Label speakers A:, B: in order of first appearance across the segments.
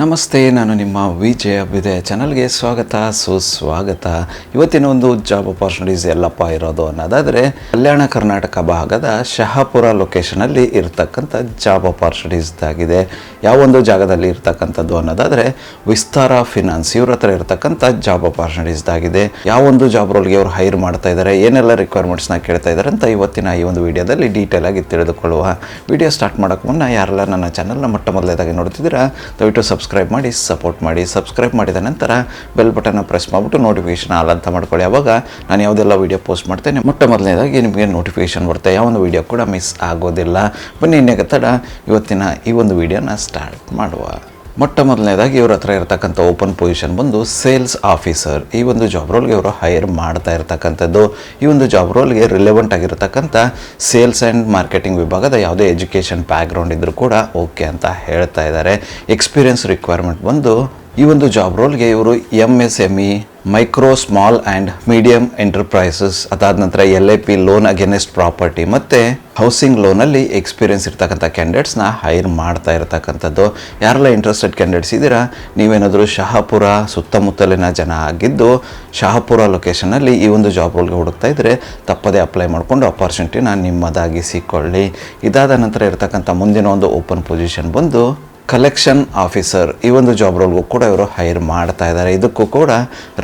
A: ನಮಸ್ತೆ, ನಾನು ನಿಮ್ಮ ವಿಜಯ ಅಭ್ಯುದಯ ಚಾನಲ್ಗೆ ಸ್ವಾಗತ ಸುಸ್ವಾಗತ. ಇವತ್ತಿನ ಒಂದು ಜಾಬ್ ಅಪಾರ್ಚುನಿಟೀಸ್ ಎಲ್ಲಪ್ಪ ಇರೋದು ಅನ್ನೋದಾದರೆ ಕಲ್ಯಾಣ ಕರ್ನಾಟಕ ಭಾಗದ ಶಹಾಪುರ ಲೊಕೇಶನಲ್ಲಿ ಇರ್ತಕ್ಕಂಥ ಜಾಬ್ ಅಪಾರ್ಚುನಿಟೀಸ್ದಾಗಿದೆ. ಯಾವೊಂದು ಜಾಗದಲ್ಲಿ ಇರ್ತಕ್ಕಂಥದ್ದು ಅನ್ನೋದಾದರೆ ವಿಸ್ತಾರ ಫಿನಾನ್ಸ್ ಇವ್ರ ಹತ್ರ ಇರ್ತಕ್ಕಂಥ ಜಾಬ್ ಅಪಾರ್ಚುನಿಟೀಸ್ದಾಗಿದೆ. ಯಾವೊಂದು ಜಾಬ್ ರೋಲ್ಗೆ ಅವ್ರು ಹೈರ್ ಮಾಡ್ತಾ ಇದ್ದಾರೆ, ಏನೆಲ್ಲ ರಿಕ್ವೈರ್ಮೆಂಟ್ಸ್ನ ಕೇಳ್ತಾ ಇದ್ದಾರೆ ಅಂತ ಇವತ್ತಿನ ಈ ಒಂದು ವಿಡಿಯೋದಲ್ಲಿ ಡೀಟೇಲ್ ಆಗಿ ತಿಳಿದುಕೊಳ್ಳುವ. ವಿಡಿಯೋ ಸ್ಟಾರ್ಟ್ ಮಾಡೋಕ್ಕೆ ಮುನ್ನ ಯಾರೆಲ್ಲ ನನ್ನ ಚಾನಲ್ನ ಮೊಟ್ಟ ಮೊದಲನೇದಾಗಿ ನೋಡ್ತಿದ್ದೀರಾ ದಯವಿಟ್ಟು ಸಬ್ಸ್ಕ್ರೈಬ್ ಮಾಡಿ ಸಪೋರ್ಟ್ ಮಾಡಿ. ಸಬ್ಸ್ಕ್ರೈಬ್ ಮಾಡಿದ ನಂತರ ಬೆಲ್ ಬಟನ್ನ ಪ್ರೆಸ್ ಮಾಡಿಬಿಟ್ಟು ನೋಟಿಫಿಕೇಷನ್ ಆಲ್ ಅಂತ ಮಾಡ್ಕೊಳ್ಳಿ. ಆವಾಗ ನಾನು ಯಾವುದೆಲ್ಲ ವೀಡಿಯೋ ಪೋಸ್ಟ್ ಮಾಡ್ತೇನೆ ಮೊಟ್ಟ ಮೊದಲನೇದಾಗಿ ನಿಮಗೆ ನೋಟಿಫಿಕೇಷನ್ ಬರುತ್ತೆ, ಯಾವ ಒಂದು ವೀಡಿಯೋ ಕೂಡ ಮಿಸ್ ಆಗೋದಿಲ್ಲ. ಬನ್ನಿ ಇನ್ನೇಕ ತಡ ಇವತ್ತಿನ ಈ ಒಂದು ವೀಡಿಯೋನ ಸ್ಟಾರ್ಟ್ ಮಾಡುವ. ಮೊಟ್ಟ ಮೊದಲನೇದಾಗಿ ಇವ್ರ ಹತ್ರ ಇರತಕ್ಕಂಥ ಓಪನ್ ಪೊಸಿಷನ್ ಬಂದು ಸೇಲ್ಸ್ ಆಫೀಸರ್. ಈ ಒಂದು ಜಾಬ್ ರೋಲ್ಗೆ ಇವರು ಹೈರ್ ಮಾಡ್ತಾ ಇರ್ತಕ್ಕಂಥದ್ದು. ಈ ಒಂದು ಜಾಬ್ ರೋಲ್ಗೆ ರಿಲೆವೆಂಟ್ ಆಗಿರತಕ್ಕಂಥ ಸೇಲ್ಸ್ ಆ್ಯಂಡ್ ಮಾರ್ಕೆಟಿಂಗ್ ವಿಭಾಗದ ಯಾವುದೇ ಎಜುಕೇಷನ್ ಬ್ಯಾಕ್ಗ್ರೌಂಡ್ ಇದ್ದರೂ ಕೂಡ ಓಕೆ ಅಂತ ಹೇಳ್ತಾ ಇದ್ದಾರೆ. ಎಕ್ಸ್ಪೀರಿಯನ್ಸ್ ರಿಕ್ವೈರ್ಮೆಂಟ್ ಬಂದು ಈ ಒಂದು ಜಾಬ್ ರೋಲ್ಗೆ ಇವರು MSME micro small and medium enterprises, ಅದಾದ ನಂತರ LIP ಲೋನ್ ಅಗೇನೆಸ್ಟ್ ಪ್ರಾಪರ್ಟಿ ಮತ್ತು ಹೌಸಿಂಗ್ ಲೋನಲ್ಲಿ ಎಕ್ಸ್ಪೀರಿಯನ್ಸ್ ಇರ್ತಕ್ಕಂಥ ಕ್ಯಾಂಡಿಡೇಟ್ಸ್ನ ಹೈರ್ ಮಾಡ್ತಾ ಇರತಕ್ಕಂಥದ್ದು. ಯಾರೆಲ್ಲ ಇಂಟ್ರೆಸ್ಟೆಡ್ ಕ್ಯಾಂಡಿಡೇಟ್ಸ್ ಇದ್ದೀರಾ, ನೀವೇನಾದರೂ ಶಹಾಪುರ ಸುತ್ತಮುತ್ತಲಿನ ಜನ ಆಗಿದ್ದು ಶಹಾಪುರ ಲೊಕೇಶನಲ್ಲಿ ಈ ಒಂದು ಜಾಬ್ ರೋಲ್ಗೆ ಹುಡುಕ್ತಾ ಇದ್ದರೆ ತಪ್ಪದೇ ಅಪ್ಲೈ ಮಾಡಿಕೊಂಡು ಅಪಾರ್ಚುನಿಟಿನ ನಿಮ್ಮದಾಗಿಸಿಕೊಳ್ಳಿ. ಇದಾದ ನಂತರ ಇರತಕ್ಕಂಥ ಮುಂದಿನ ಒಂದು ಓಪನ್ ಪೊಸಿಷನ್ ಬಂದು ಕಲೆಕ್ಷನ್ ಆಫೀಸರ್. ಈ ಒಂದು ಜಾಬ್ ರೋಲ್ಗೂ ಕೂಡ ಇವರು ಹೈರ್ ಮಾಡ್ತಾ ಇದ್ದಾರೆ. ಇದಕ್ಕೂ ಕೂಡ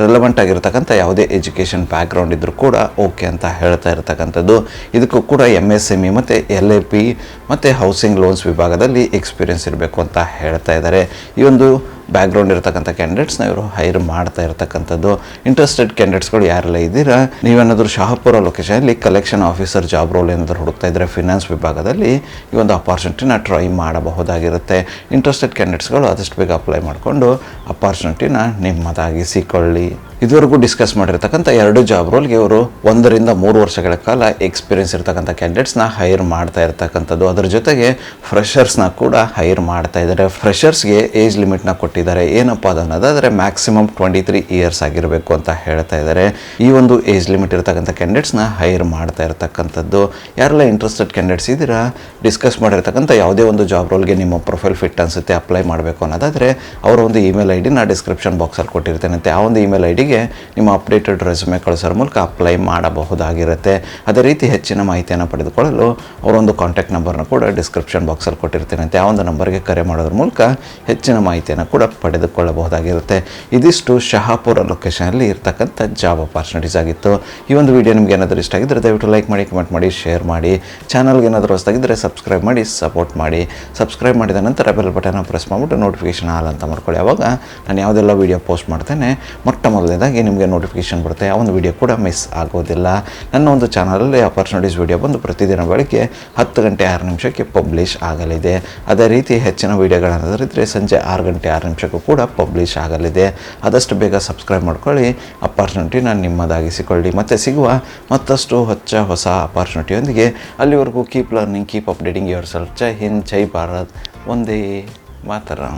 A: ರಿಲೆವೆಂಟ್ ಆಗಿರ್ತಕ್ಕಂಥ ಯಾವುದೇ ಎಜುಕೇಷನ್ ಬ್ಯಾಕ್ಗ್ರೌಂಡ್ ಇದ್ದರೂ ಕೂಡ ಓಕೆ ಅಂತ ಹೇಳ್ತಾ ಇರ್ತಕ್ಕಂಥದ್ದು. ಇದಕ್ಕೂ ಕೂಡ MSME ಮತ್ತು LIP ಮತ್ತು ಹೌಸಿಂಗ್ ಲೋನ್ಸ್ ವಿಭಾಗದಲ್ಲಿ ಎಕ್ಸ್ಪೀರಿಯನ್ಸ್ ಇರಬೇಕು ಅಂತ ಹೇಳ್ತಾ ಇದ್ದಾರೆ. ಈ ಒಂದು ಬ್ಯಾಕ್ಗ್ರೌಂಡ್ ಇರತಕ್ಕಂಥ ಕ್ಯಾಂಡಿಡೇಟ್ಸ್ನ ಇವರು ಹೈರ್ ಮಾಡ್ತಾ ಇರತಕ್ಕಂಥದ್ದು. ಇಂಟ್ರೆಸ್ಟೆಡ್ ಕ್ಯಾಂಡಿಡೇಟ್ಸ್ಗಳು ಯಾರೆಲ್ಲ ಇದ್ದೀರಾ, ನೀವೇನಾದರೂ ಶಹಾಪುರ ಲೊಕೇಶನಲ್ಲಿ ಕಲೆಕ್ಷನ್ ಆಫೀಸರ್ ಜಾಬ್ ರೋಲ್ ಏನಾದರೂ ಹುಡುಕ್ತಾ ಇದ್ದರೆ ಫಿನಾನ್ಸ್ ವಿಭಾಗದಲ್ಲಿ ಈ ಒಂದು ಅಪಾರ್ಚುನಿಟಿನ ಟ್ರೈ ಮಾಡಬಹುದಾಗಿರುತ್ತೆ. ಇಂಟ್ರೆಸ್ಟೆಡ್ ಕ್ಯಾಂಡಿಡೇಟ್ಸ್ಗಳು ಆದಷ್ಟು ಬೇಗ ಅಪ್ಲೈ ಮಾಡಿಕೊಂಡು ಅಪಾರ್ಚುನಿಟಿನ ನಿಮ್ಮದಾಗಿಸಿಕೊಳ್ಳಿ. ಇದುವರೆಗೂ ಡಿಸ್ಕಸ್ ಮಾಡಿರ್ತಕ್ಕಂಥ ಎರಡು ಜಾಬ್ ರೋಲ್ಗೆ ಇವರು 1 ರಿಂದ 3 ವರ್ಷಗಳ ಕಾಲ ಎಕ್ಸ್ಪೀರಿಯನ್ಸ್ ಇರ್ತಕ್ಕಂಥ ಕ್ಯಾಂಡಿಡೇಟ್ಸ್ನ ಹೈರ್ ಮಾಡ್ತಾ ಇರ್ತಕ್ಕಂಥದ್ದು. ಅದರ ಜೊತೆಗೆ ಫ್ರೆಷರ್ಸ್ನ ಕೂಡ ಹೈರ್ ಮಾಡ್ತಾ ಇದ್ದಾರೆ. ಫ್ರೆಷರ್ಸ್ಗೆ ಏಜ್ ಲಿಮಿಟ್ನ ಕೊಟ್ಟಿದ್ದಾರೆ. ಏನಪ್ಪ ಅನ್ನೋದಾದರೆ ಮ್ಯಾಕ್ಸಿಮಮ್ 23 ಇಯರ್ಸ್ ಆಗಿರಬೇಕು ಅಂತ ಹೇಳ್ತಾ ಇದ್ದಾರೆ. ಈ ಒಂದು ಏಜ್ ಲಿಮಿಟ್ ಇರ್ತಕ್ಕಂಥ ಕ್ಯಾಂಡಿಡೇಟ್ಸ್ನ ಹೈರ್ ಮಾಡ್ತಾ ಇರ್ತಕ್ಕಂಥದ್ದು. ಯಾರೆಲ್ಲ ಇಂಟ್ರೆಸ್ಟೆಡ್ ಕ್ಯಾಂಡಿಡೇಟ್ಸ್ ಇದ್ದೀರಾ, ಡಿಸ್ಕಸ್ ಮಾಡಿರ್ತಕ್ಕಂಥ ಯಾವುದೇ ಒಂದು ಜಾಬ್ ರೋಲ್ಗೆ ನಿಮ್ಮ ಪ್ರೊಫೈಲ್ ಫಿಟ್ ಅನಿಸುತ್ತೆ, ಅಪ್ಲೈ ಮಾಡಬೇಕು ಅನ್ನೋದಾದರೆ ಅವರ ಒಂದು ಇಮೇಲ್ ID ನ ಡಿಸ್ಕ್ರಿಪ್ಷನ್ ಬಾಕ್ಸಲ್ಲಿ ಕೊಟ್ಟಿರ್ತೇನೆ. ಆ ಒಂದು ಇಮೇಲ್ ID ನಿಮ್ಮ ಅಪ್ಡೇಟೆಡ್ ರೆಸ್ಯೂಮೆ ಕಳಿಸೋರ ಮೂಲಕ ಅಪ್ಲೈ ಮಾಡಬಹುದಾಗಿರುತ್ತೆ. ಅದೇ ರೀತಿ ಹೆಚ್ಚಿನ ಮಾಹಿತಿಯನ್ನು ಪಡೆದುಕೊಳ್ಳಲು ಅವರೊಂದು ಕಾಂಟ್ಯಾಕ್ಟ್ ನಂಬರ್ನ ಕೂಡ ಡಿಸ್ಕ್ರಿಪ್ಷನ್ ಬಾಕ್ಸಲ್ಲಿ ಕೊಟ್ಟಿರ್ತೇನೆ. ಆ ಒಂದು ನಂಬರ್ಗೆ ಕರೆ ಮಾಡೋದ್ರ ಮೂಲಕ ಹೆಚ್ಚಿನ ಮಾಹಿತಿಯನ್ನು ಕೂಡ ಪಡೆದುಕೊಳ್ಳಬಹುದಾಗಿರುತ್ತೆ. ಇದಿಷ್ಟು ಶಹಾಪುರ ಲೊಕೇಶನಲ್ಲಿ ಇರ್ತಕ್ಕಂಥ ಜಾಬ್ ಅಪಾರ್ಚುನಿಟೀಸ್ ಆಗಿತ್ತು. ಈ ಒಂದು ವಿಡಿಯೋ ನಿಮ್ಗೆ ಏನಾದರೂ ಇಷ್ಟ ಆಗಿದ್ದರೆ ದಯವಿಟ್ಟು ಲೈಕ್ ಮಾಡಿ, ಕಮೆಂಟ್ ಮಾಡಿ, ಶೇರ್ ಮಾಡಿ. ಚಾನಲ್ಗೆ ಏನಾದರೂ ಹೊಸದಾಗಿದ್ದರೆ ಸಬ್ಸ್ಕ್ರೈಬ್ ಮಾಡಿ ಸಪೋರ್ಟ್ ಮಾಡಿ. ಸಬ್ಸ್ಕ್ರೈಬ್ ಮಾಡಿದ ನಂತರ ಬೆಲ್ ಬಟನ್ನ ಪ್ರೆಸ್ ಮಾಡಿಬಿಟ್ಟು ನೋಟಿಫಿಕೇಷನ್ ಆಲ್ ಅಂತ ಮಾಡ್ಕೊಳ್ಳಿ. ಆವಾಗ ನಾನು ಯಾವುದೆಲ್ಲ ವೀಡಿಯೋ ಪೋಸ್ಟ್ ಮಾಡ್ತೇನೆ ಮೊಟ್ಟ ಮೊದಲನೇದಾಗಿ ನಿಮಗೆ ನೋಟಿಫಿಕೇಷನ್ ಬರುತ್ತೆ, ಆ ಒಂದು ವಿಡಿಯೋ ಕೂಡ ಮಿಸ್ ಆಗೋದಿಲ್ಲ. ನನ್ನ ಒಂದು ಚಾನಲಲ್ಲಿ ಅಪಾರ್ಚುನಿಟೀಸ್ ವಿಡಿಯೋ ಬಂದು ಪ್ರತಿದಿನ ಬೆಳಗ್ಗೆ 10 ಗಂಟೆ 6 ನಿಮಿಷಕ್ಕೆ ಪಬ್ಲಿಷ್ ಆಗಲಿದೆ. ಅದೇ ರೀತಿ ಹೆಚ್ಚಿನ ವೀಡಿಯೋಗಳಾದರೆ ಸಂಜೆ 6 ಗಂಟೆ 6 ನಿಮಿಷಕ್ಕೂ ಕೂಡ ಪಬ್ಲಿಷ್ ಆಗಲಿದೆ. ಆದಷ್ಟು ಬೇಗ ಸಬ್ಸ್ಕ್ರೈಬ್ ಮಾಡ್ಕೊಳ್ಳಿ, ಅಪಾರ್ಚುನಿಟಿನ ನಿಮ್ಮದಾಗಿಸಿಕೊಳ್ಳಿ. ಮತ್ತೆ ಸಿಗುವ ಮತ್ತಷ್ಟು ಹೊಸ ಅಪಾರ್ಚುನಿಟಿಯೊಂದಿಗೆ. ಅಲ್ಲಿವರೆಗೂ keep learning, keep updating yourself. ಜೈ ಹಿಂದ್, ಜೈ ಭಾರತ್, ವಂದೇ ಮಾತರಂ.